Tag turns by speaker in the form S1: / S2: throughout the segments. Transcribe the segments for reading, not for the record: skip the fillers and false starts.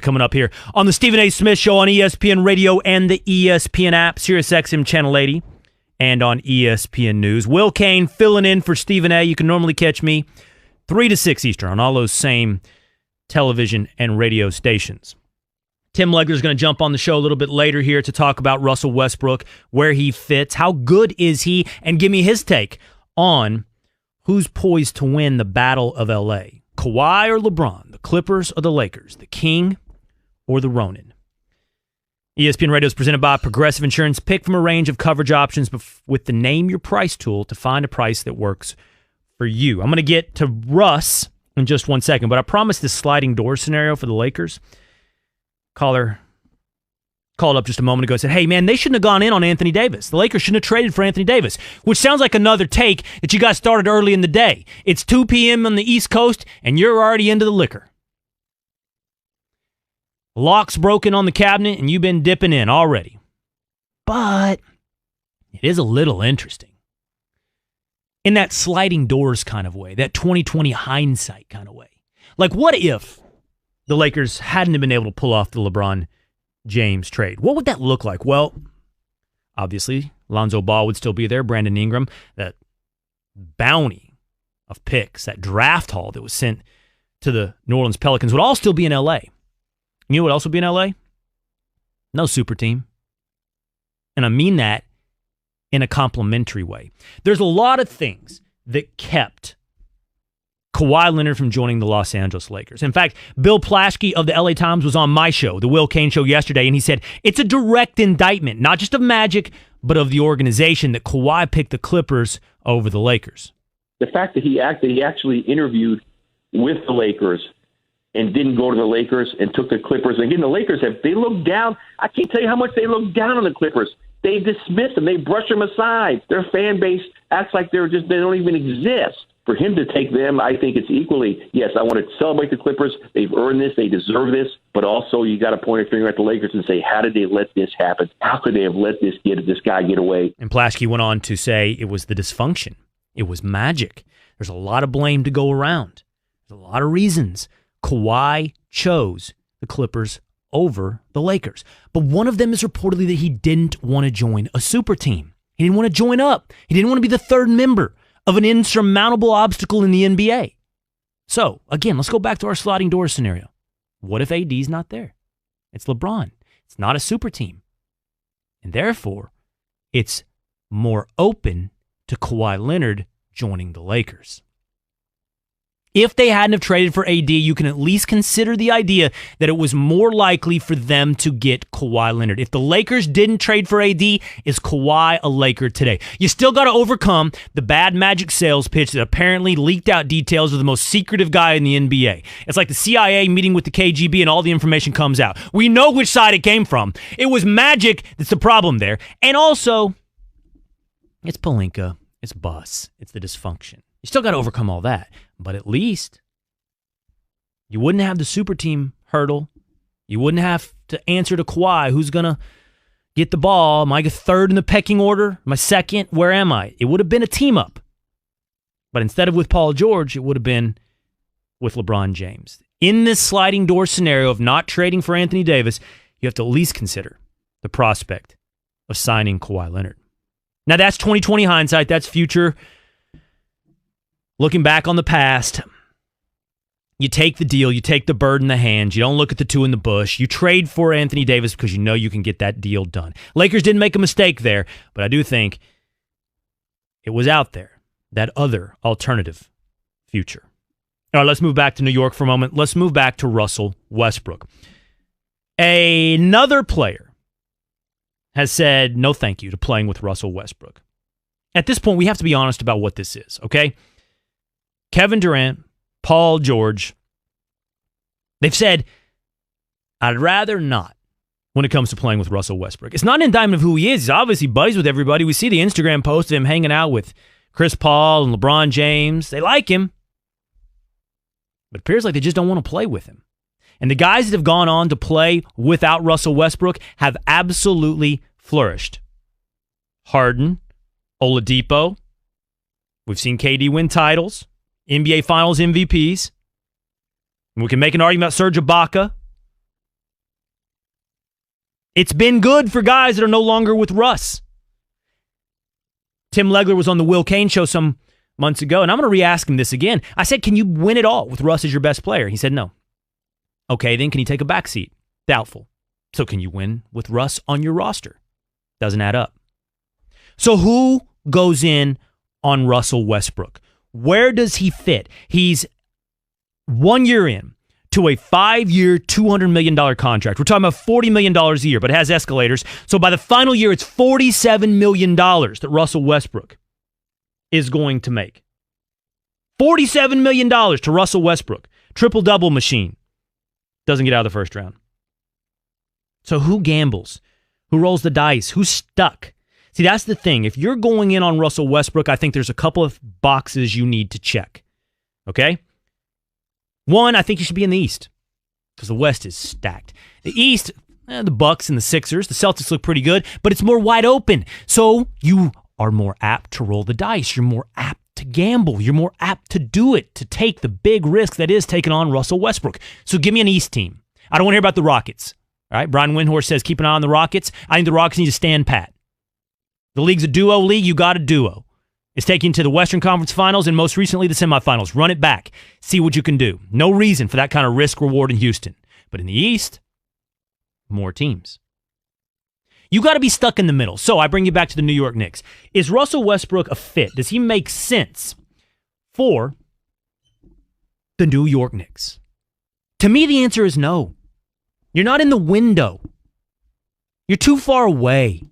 S1: Coming up here on the Stephen A. Smith Show on ESPN Radio and the ESPN app, Sirius XM Channel 80, and on ESPN News. Will Kane filling in for Stephen A. You can normally catch me 3 to 6 Eastern on all those same television and radio stations. Tim Legler's going to jump on the show a little bit later here to talk about Russell Westbrook, where he fits, how good is he, and give me his take on who's poised to win the Battle of L.A., Kawhi or LeBron, the Clippers or the Lakers, the King or the Ronin. ESPN Radio is presented by Progressive Insurance. Pick from a range of coverage options with the Name Your Price tool to find a price that works for you. I'm going to get to Russ in just 1 second, but I promised this sliding door scenario for the Lakers. Caller called up just a moment ago and said, hey, man, they shouldn't have gone in on Anthony Davis. The Lakers shouldn't have traded for Anthony Davis, which sounds like another take that you guys started early in the day. It's 2 p.m. on the East Coast, and you're already into the liquor. Lock's broken on the cabinet, and you've been dipping in already. But it is a little interesting. In that sliding doors kind of way, that 2020 hindsight kind of way. Like, what if the Lakers hadn't been able to pull off the LeBron James trade? What would that look like? Well, obviously, Lonzo Ball would still be there, Brandon Ingram, that bounty of picks, that draft haul that was sent to the New Orleans Pelicans would all still be in L.A. You know what else would be in L.A.? No super team. And I mean that in a complimentary way. There's a lot of things that kept Kawhi Leonard from joining the Los Angeles Lakers. In fact, Bill Plaschke of the LA Times was on my show, the Will Kane Show, yesterday, and he said it's a direct indictment, not just of Magic, but of the organization, that Kawhi picked the Clippers over the Lakers.
S2: The fact that he actually interviewed with the Lakers and didn't go to the Lakers and took the Clippers. And again, the Lakers they looked down. I can't tell you how much they looked down on the Clippers. They dismiss them. They brush them aside. Their fan base acts like they don't even exist. For him to take them, I think it's equally, yes, I want to celebrate the Clippers. They've earned this. They deserve this. But also, you got to point a finger at the Lakers and say, how did they let this happen? How could they have let this guy get away?
S1: And Plaschke went on to say it was the dysfunction. It was Magic. There's a lot of blame to go around. There's a lot of reasons Kawhi chose the Clippers over the Lakers. But one of them is reportedly that he didn't want to join a super team. He didn't want to join up. He didn't want to be the third member of an insurmountable obstacle in the NBA. So, again, let's go back to our sliding door scenario. What if AD's not there? It's LeBron. It's not a super team. And therefore, it's more open to Kawhi Leonard joining the Lakers. If they hadn't have traded for AD, you can at least consider the idea that it was more likely for them to get Kawhi Leonard. If the Lakers didn't trade for AD, is Kawhi a Laker today? You still got to overcome the bad Magic sales pitch that apparently leaked out details of the most secretive guy in the NBA. It's like the CIA meeting with the KGB and all the information comes out. We know which side it came from. It was Magic that's the problem there. And also, it's Pelinka, it's Bus, it's the dysfunction. You still got to overcome all that. But at least you wouldn't have the super team hurdle. You wouldn't have to answer to Kawhi, who's going to get the ball. Am I third in the pecking order? Am I second? Where am I? It would have been a team up. But instead of with Paul George, it would have been with LeBron James. In this sliding door scenario of not trading for Anthony Davis, you have to at least consider the prospect of signing Kawhi Leonard. Now, that's 2020 hindsight. That's future. Looking back on the past, you take the deal, you take the bird in the hand, you don't look at the two in the bush, you trade for Anthony Davis because you know you can get that deal done. Lakers didn't make a mistake there, but I do think it was out there, that other alternative future. All right, let's move back to New York for a moment. Let's move back to Russell Westbrook. Another player has said no thank you to playing with Russell Westbrook. At this point, we have to be honest about what this is, okay? Kevin Durant, Paul George, they've said, I'd rather not when it comes to playing with Russell Westbrook. It's not an indictment of who he is. He's obviously buddies with everybody. We see the Instagram post of him hanging out with Chris Paul and LeBron James. They like him. But it appears like they just don't want to play with him. And the guys that have gone on to play without Russell Westbrook have absolutely flourished. Harden, Oladipo. We've seen KD win titles. NBA Finals MVPs. And we can make an argument about Serge Ibaka. It's been good for guys that are no longer with Russ. Tim Legler was on the Will Kane show some months ago, and I'm going to re-ask him this again. I said, can you win it all with Russ as your best player? He said no. Okay, then can you take a back seat? Doubtful. So can you win with Russ on your roster? Doesn't add up. So who goes in on Russell Westbrook? Where does he fit? He's 1 year in to a 5-year, $200 million contract. We're talking about $40 million a year, but it has escalators. So by the final year, it's $47 million that Russell Westbrook is going to make. $47 million to Russell Westbrook. Triple-double machine. Doesn't get out of the first round. So who gambles? Who rolls the dice? Who's stuck? See, that's the thing. If you're going in on Russell Westbrook, I think there's a couple of boxes you need to check. Okay? One, I think you should be in the East because the West is stacked. The East, the Bucks and the Sixers, the Celtics look pretty good, but it's more wide open. So you are more apt to roll the dice. You're more apt to gamble. You're more apt to do it, to take the big risk that is taking on Russell Westbrook. So give me an East team. I don't want to hear about the Rockets. All right? Brian Windhorst says keep an eye on the Rockets. I think the Rockets need to stand pat. The league's a duo league. You got a duo. It's taking you to the Western Conference Finals and most recently the semifinals. Run it back. See what you can do. No reason for that kind of risk-reward in Houston. But in the East, more teams. You got to be stuck in the middle. So I bring you back to the New York Knicks. Is Russell Westbrook a fit? Does he make sense for the New York Knicks? To me, the answer is no. You're not in the window. You're too far away. You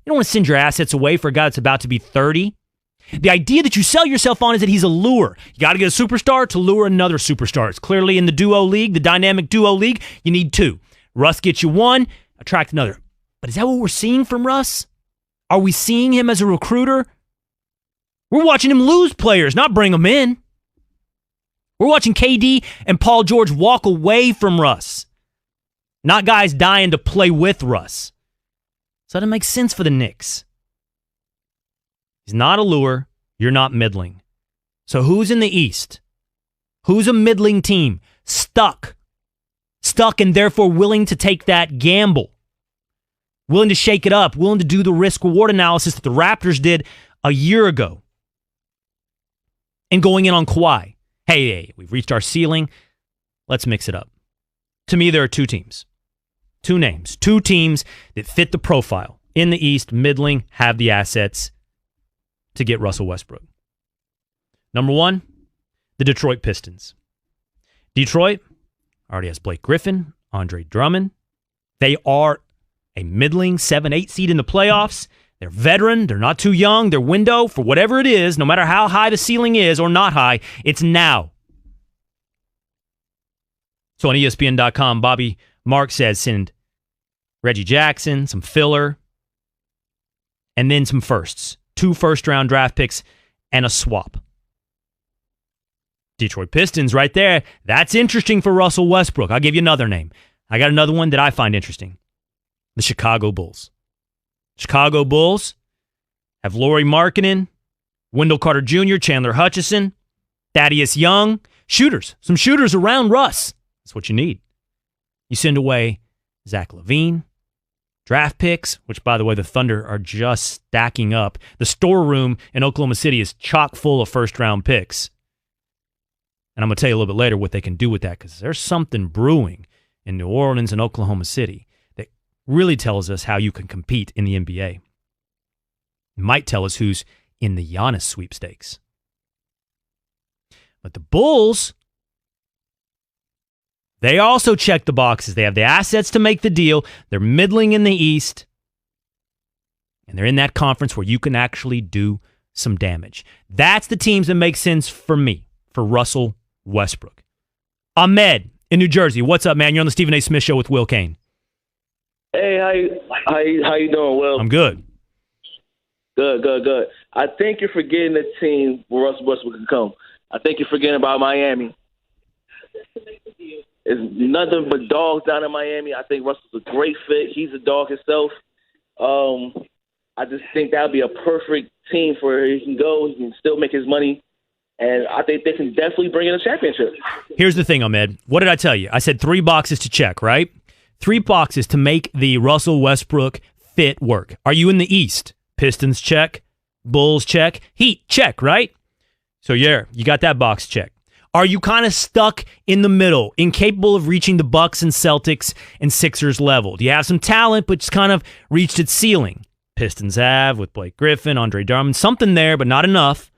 S1: don't want to send your assets away for a guy that's about to be 30. The idea that you sell yourself on is that he's a lure. You got to get a superstar to lure another superstar. It's clearly in the duo league, the dynamic duo league, you need two. Russ gets you one, attract another. But is that what we're seeing from Russ? Are we seeing him as a recruiter? We're watching him lose players, not bring them in. We're watching KD and Paul George walk away from Russ, not guys dying to play with Russ. So that doesn't make sense for the Knicks. He's not a lure. You're not middling. So who's in the East? Who's a middling team? Stuck. Stuck and therefore willing to take that gamble. Willing to shake it up. Willing to do the risk-reward analysis that the Raptors did a year ago. And going in on Kawhi. Hey, we've reached our ceiling. Let's mix it up. To me, there are two teams. Two names. Two teams that fit the profile. In the East, middling, have the assets to get Russell Westbrook. Number one, the Detroit Pistons. Detroit already has Blake Griffin, Andre Drummond. They are a middling 7-8 seed in the playoffs. They're veteran. They're not too young. Their window, for whatever it is, no matter how high the ceiling is or not high, it's now. So on ESPN.com, Bobby Mark says send Reggie Jackson, some filler, and then some firsts. 2 first-round draft picks and a swap. Detroit Pistons right there. That's interesting for Russell Westbrook. I'll give you another name. I got another one that I find interesting. The Chicago Bulls. Chicago Bulls have Lauri Markkanen, Wendell Carter Jr., Chandler Hutchison, Thaddeus Young. Shooters. Some shooters around Russ. That's what you need. You send away Zach LaVine. Draft picks, which, by the way, the Thunder are just stacking up. The storeroom in Oklahoma City is chock full of first-round picks. And I'm going to tell you a little bit later what they can do with that, because there's something brewing in New Orleans and Oklahoma City that really tells us how you can compete in the NBA. It might tell us who's in the Giannis sweepstakes. But the Bulls, they also check the boxes. They have the assets to make the deal. They're middling in the East. And they're in that conference where you can actually do some damage. That's the teams that make sense for me, for Russell Westbrook. Ahmed in New Jersey. What's up, man? You're on the Stephen A. Smith Show with Will Kane.
S3: Hey, how you doing, Will?
S1: I'm good.
S3: Good. I think you're forgetting the team where Russell Westbrook can come. I think you're forgetting about Miami. It's nothing but dogs down in Miami. I think Russell's a great fit. He's a dog himself. I just think that would be a perfect team for where he can go. He can still make his money. And I think they can definitely bring in a championship.
S1: Here's the thing, Ahmed. What did I tell you? I said 3 boxes to check, right? 3 boxes to make the Russell Westbrook fit work. Are you in the East? Pistons, check. Bulls, check. Heat, check, right? So yeah, you got that box check. Are you kind of stuck in the middle, incapable of reaching the Bucks and Celtics and Sixers level? Do you have some talent, but just kind of reached its ceiling? Pistons have with Blake Griffin, Andre Drummond, something there, but not enough.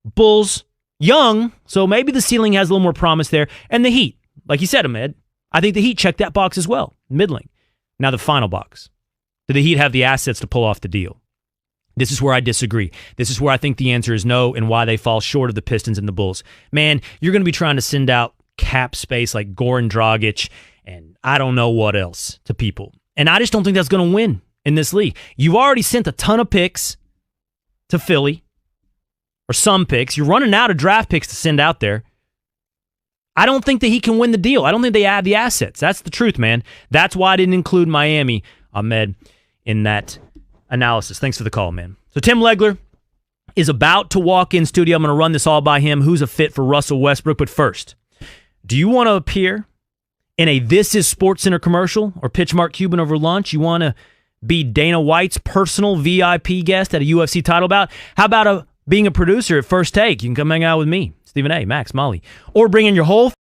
S1: Bulls, young, so maybe the ceiling has a little more promise there. And the Heat, like you said, Ahmed, I think the Heat checked that box as well, middling. Now the final box. Do the Heat have the assets to pull off the deal? This is where I disagree. This is where I think the answer is no and why they fall short of the Pistons and the Bulls. Man, you're going to be trying to send out cap space like Goran Dragic and I don't know what else to people. And I just don't think that's going to win in this league. You've already sent a ton of picks to Philly, or some picks. You're running out of draft picks to send out there. I don't think that he can win the deal. I don't think they have the assets. That's the truth, man. That's why I didn't include Miami, Ahmed, in that analysis. Thanks for the call, man. So Tim Legler is about to walk in studio. I'm going to run this all by him. Who's a fit for Russell Westbrook? But first, do you want to appear in a This Is SportsCenter commercial or pitch Mark Cuban over lunch? You want to be Dana White's personal VIP guest at a UFC title bout? How about being a producer at First Take? You can come hang out with me, Stephen A., Max, Molly. Or bring in your whole